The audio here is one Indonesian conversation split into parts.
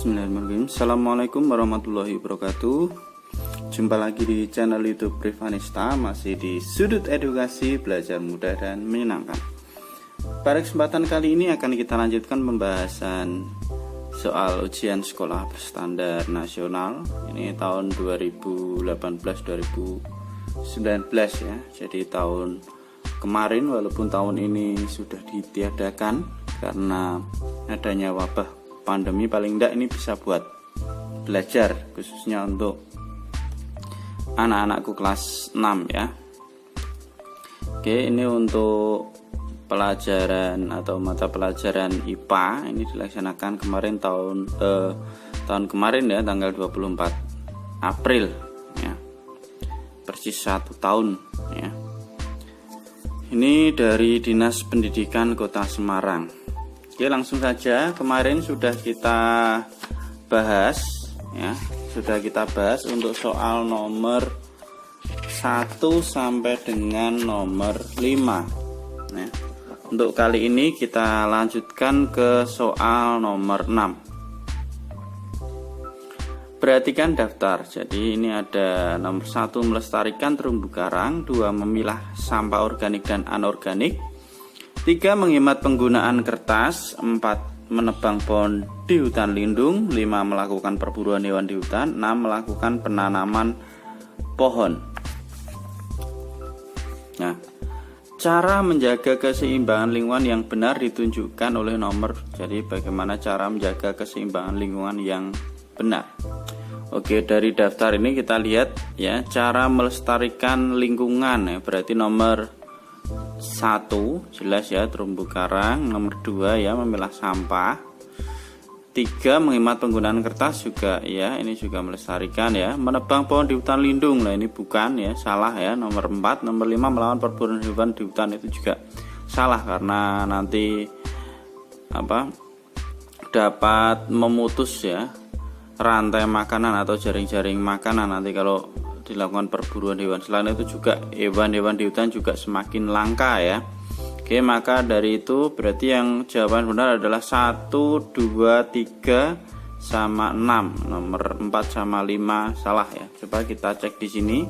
Bismillahirrahmanirrahim. Assalamualaikum warahmatullahi wabarakatuh. Jumpa lagi di channel YouTube Privanista, masih di sudut edukasi belajar mudah dan menyenangkan. Pada kesempatan kali ini akan kita lanjutkan pembahasan soal ujian sekolah berstandar nasional. Ini tahun 2018-2019 ya. Jadi tahun kemarin, walaupun tahun ini sudah ditiadakan karena adanya wabah pandemi, paling enggak ini bisa buat belajar, khususnya untuk anak-anakku kelas 6 ya. Oke, ini untuk pelajaran atau mata pelajaran IPA ini dilaksanakan kemarin tahun kemarin ya, tanggal 24 April ya. Persis 1 tahun ya. Ini dari Dinas Pendidikan Kota Semarang. Oke, langsung saja. Kemarin sudah kita bahas ya, untuk soal nomor 1 sampai dengan nomor 5 ya. Untuk kali ini kita lanjutkan ke soal nomor 6. Perhatikan daftar. Jadi ini ada nomor 1 melestarikan terumbu karang, 2 memilah sampah organik dan anorganik, 3 menghemat penggunaan kertas, 4 menebang pohon di hutan lindung, 5 melakukan perburuan hewan di hutan, 6 melakukan penanaman pohon. Nah, cara menjaga keseimbangan lingkungan yang benar ditunjukkan oleh nomor. Jadi bagaimana cara menjaga keseimbangan lingkungan yang benar? Oke, dari daftar ini kita lihat ya, cara melestarikan lingkungan ya, berarti nomor 1 jelas ya, terumbu karang. Nomor 2 ya, memilah sampah. 3 menghemat penggunaan kertas juga ya, ini juga melestarikan ya. Menebang pohon di hutan lindung, nah ini bukan ya, salah ya. Nomor 4, nomor 5 melawan perburuan hewan di hutan, itu juga salah karena nanti dapat memutus ya rantai makanan atau jaring-jaring makanan nanti kalau dilakukan perburuan hewan. Selain itu juga hewan-hewan di hutan juga semakin langka ya. Oke, maka dari itu berarti yang jawaban benar adalah 1, 2, 3 sama 6. Nomor 4 sama 5 salah ya. Coba kita cek di sini.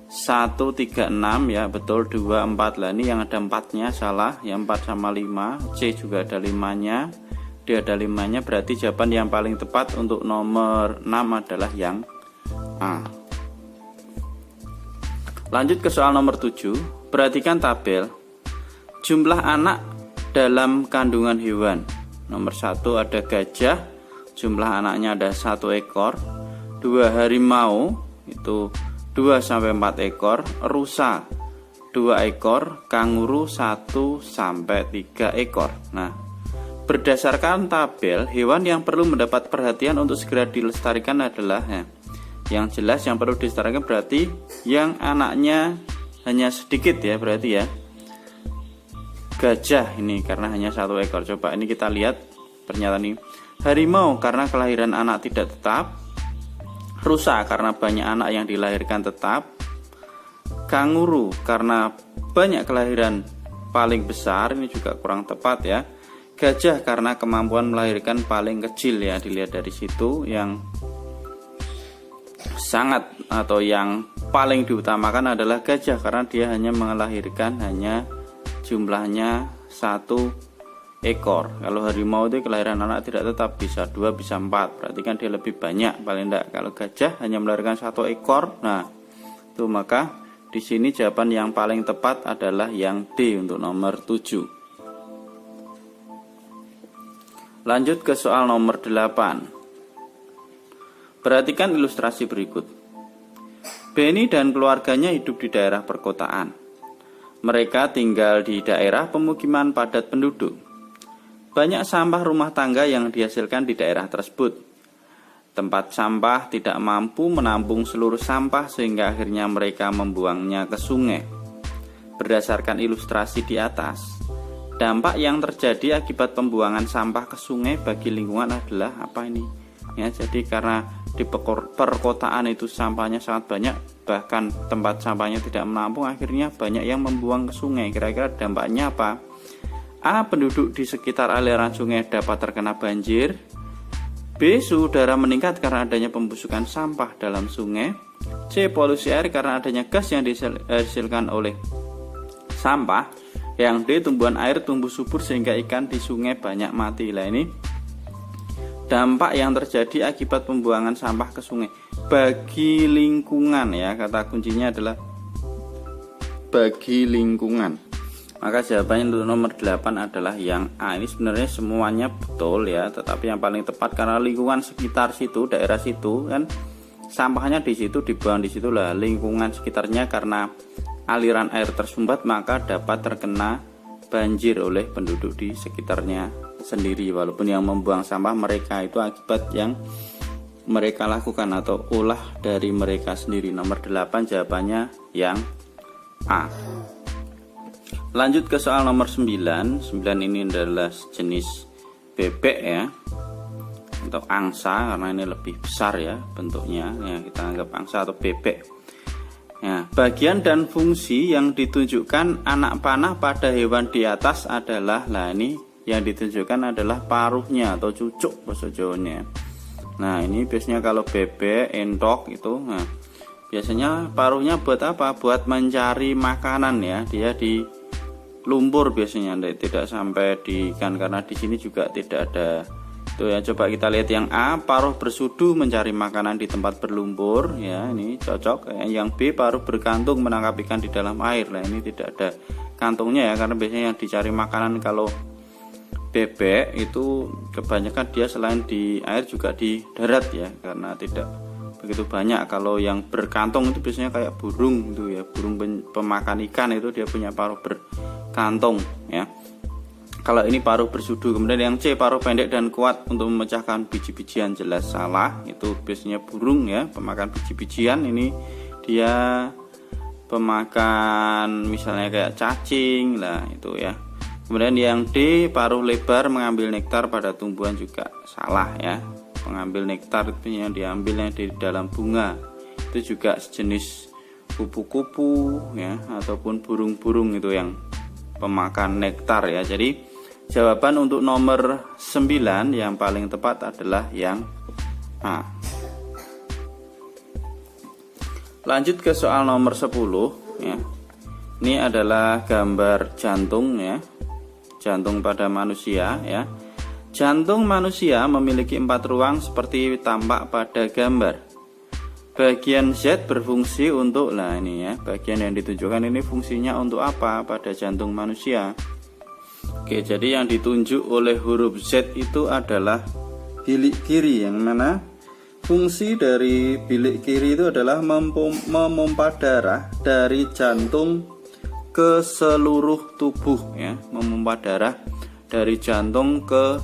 1, 3, 6 ya, betul. 2, 4 lah, ini yang ada 4-nya salah. Yang 4 sama 5. C juga ada 5-nya. D ada 5-nya. Berarti jawaban yang paling tepat untuk nomor 6 adalah yang A. Lanjut ke soal nomor 7. Perhatikan tabel jumlah anak dalam kandungan hewan. Nomor 1 ada gajah, jumlah anaknya ada 1 ekor. 2 harimau, itu 2 sampai 4 ekor. Rusa 2 ekor. Kanguru 1 sampai 3 ekor. Nah, berdasarkan tabel, hewan yang perlu mendapat perhatian untuk segera dilestarikan adalah yang jelas yang perlu dilestarikan berarti yang anaknya hanya sedikit ya, berarti ya gajah ini karena hanya 1 ekor. Coba ini kita lihat pernyataan ini. Harimau karena kelahiran anak tidak tetap. Rusa karena banyak anak yang dilahirkan tetap. Kanguru karena banyak kelahiran paling besar, ini juga kurang tepat ya. Gajah karena kemampuan melahirkan paling kecil ya, dilihat dari situ. Yang sangat atau yang paling diutamakan adalah gajah karena dia hanya melahirkan hanya jumlahnya 1 ekor. Kalau harimau itu kelahiran anak tidak tetap, bisa 2 bisa 4, berarti kan dia lebih banyak paling tidak. Kalau gajah hanya melahirkan 1 ekor, nah itu maka di sini jawaban yang paling tepat adalah yang D untuk nomor 7. Lanjut ke soal nomor 8. Perhatikan ilustrasi berikut. Benny dan keluarganya hidup di daerah perkotaan. Mereka tinggal di daerah pemukiman padat penduduk. Banyak sampah rumah tangga yang dihasilkan di daerah tersebut. Tempat sampah tidak mampu menampung seluruh sampah sehingga akhirnya mereka membuangnya ke sungai. Berdasarkan ilustrasi di atas, dampak yang terjadi akibat pembuangan sampah ke sungai bagi lingkungan adalah apa ini? Ya, jadi karena di perkotaan itu sampahnya sangat banyak, bahkan tempat sampahnya tidak menampung, akhirnya banyak yang membuang ke sungai. Kira-kira dampaknya apa? A. Penduduk di sekitar aliran sungai dapat terkena banjir. B. Suhu udara meningkat karena adanya pembusukan sampah dalam sungai. C. Polusi air karena adanya gas yang dihasilkan oleh sampah. Yang D. Tumbuhan air tumbuh subur sehingga ikan di sungai banyak mati. Nah, ini dampak yang terjadi akibat pembuangan sampah ke sungai bagi lingkungan, ya, kata kuncinya adalah bagi lingkungan. Maka jawabannya untuk nomor 8 adalah yang A. Ini sebenarnya semuanya betul, ya, tetapi yang paling tepat karena lingkungan sekitar situ, daerah situ kan sampahnya di situ, dibuang di situ lah, lingkungan sekitarnya karena aliran air tersumbat maka dapat terkena banjir oleh penduduk di sekitarnya sendiri, walaupun yang membuang sampah mereka itu akibat yang mereka lakukan atau olah dari mereka sendiri. Nomor 8 jawabannya yang A. Lanjut ke soal nomor 9. 9 ini adalah jenis bebek, ya, atau angsa karena ini lebih besar, ya, bentuknya, ya, kita anggap angsa atau bebek. Ya, bagian dan fungsi yang ditunjukkan anak panah pada hewan di atas adalah, nah ini yang ditunjukkan adalah paruhnya atau cucuk bahasa Jawanya. Nah, ini biasanya kalau bebek, entok itu, nah biasanya paruhnya buat apa? Buat mencari makanan, ya. Dia di lumpur biasanya, tidak sampai di ikan karena di sini juga tidak ada. Tuh, ya, coba kita lihat yang A, paruh bersudu mencari makanan di tempat berlumpur, ya, ini cocok. Yang B, paruh berkantung menangkap ikan di dalam air. Nah, ini tidak ada kantungnya, ya, karena biasanya yang dicari makanan kalau bebek itu kebanyakan dia selain di air juga di darat, ya, karena tidak begitu banyak. Kalau yang berkantong itu biasanya kayak burung itu, ya, burung pemakan ikan itu dia punya paruh berkantong, ya. Kalau ini paruh bersudu. Kemudian yang C, paruh pendek dan kuat untuk memecahkan biji-bijian, jelas salah. Itu biasanya burung, ya, pemakan biji-bijian. Ini dia pemakan misalnya kayak cacing lah itu, ya. Kemudian yang D, paruh lebar mengambil nektar pada tumbuhan, juga salah, ya. Mengambil nektar itu yang diambilnya di dalam bunga. Itu juga sejenis kupu-kupu, ya, ataupun burung-burung itu yang pemakan nektar, ya. Jadi jawaban untuk nomor 9 yang paling tepat adalah yang A. Lanjut ke soal nomor 10, ya. Ini adalah gambar jantung, ya. Jantung pada manusia, ya. Jantung manusia memiliki 4 ruang seperti tampak pada gambar. Bagian Z berfungsi untuk, nah ini, ya, bagian yang ditunjukkan ini fungsinya untuk apa pada jantung manusia. Oke, jadi yang ditunjuk oleh huruf Z itu adalah bilik kiri, yang mana fungsi dari bilik kiri itu adalah memompa darah dari jantung ke seluruh tubuh, ya, memompa darah dari jantung ke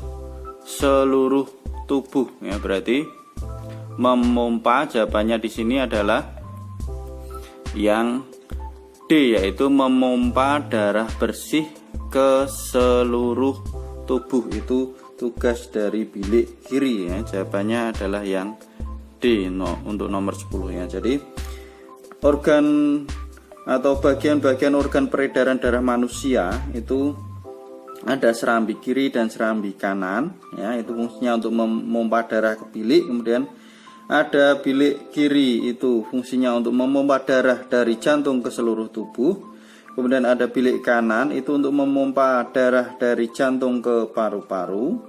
seluruh tubuh, ya. Berarti memompa jawabannya di sini adalah yang D, yaitu memompa darah bersih ke seluruh tubuh. Itu tugas dari bilik kiri, ya. Jawabannya adalah yang D, untuk nomor 10, ya. Jadi organ atau bagian-bagian organ peredaran darah manusia itu ada serambi kiri dan serambi kanan, ya. Itu fungsinya untuk memompa darah ke bilik. Kemudian ada bilik kiri itu fungsinya untuk memompa darah dari jantung ke seluruh tubuh. Kemudian ada bilik kanan itu untuk memompa darah dari jantung ke paru-paru.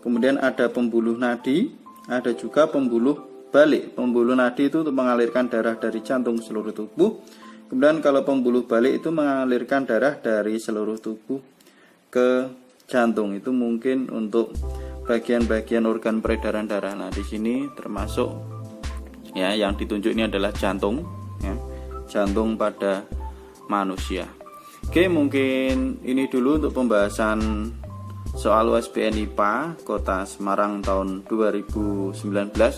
Kemudian ada pembuluh nadi, ada juga pembuluh balik. Pembuluh nadi itu untuk mengalirkan darah dari jantung ke seluruh tubuh. Kemudian kalau pembuluh balik itu mengalirkan darah dari seluruh tubuh ke jantung. Itu mungkin untuk bagian-bagian organ peredaran darah. Nah, di sini termasuk, ya, yang ditunjuk ini adalah jantung, ya, jantung pada manusia. Oke, mungkin ini dulu untuk pembahasan soal USBN IPA Kota Semarang tahun 2019,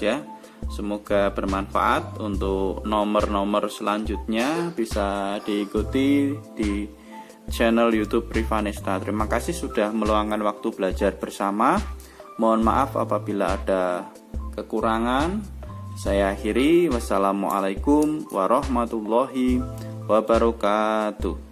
ya. Semoga bermanfaat. Untuk nomor-nomor selanjutnya bisa diikuti di channel YouTube Rivanesta. Terima kasih sudah meluangkan waktu belajar bersama. Mohon maaf apabila ada kekurangan. Saya akhiri. Wassalamualaikum warahmatullahi wabarakatuh.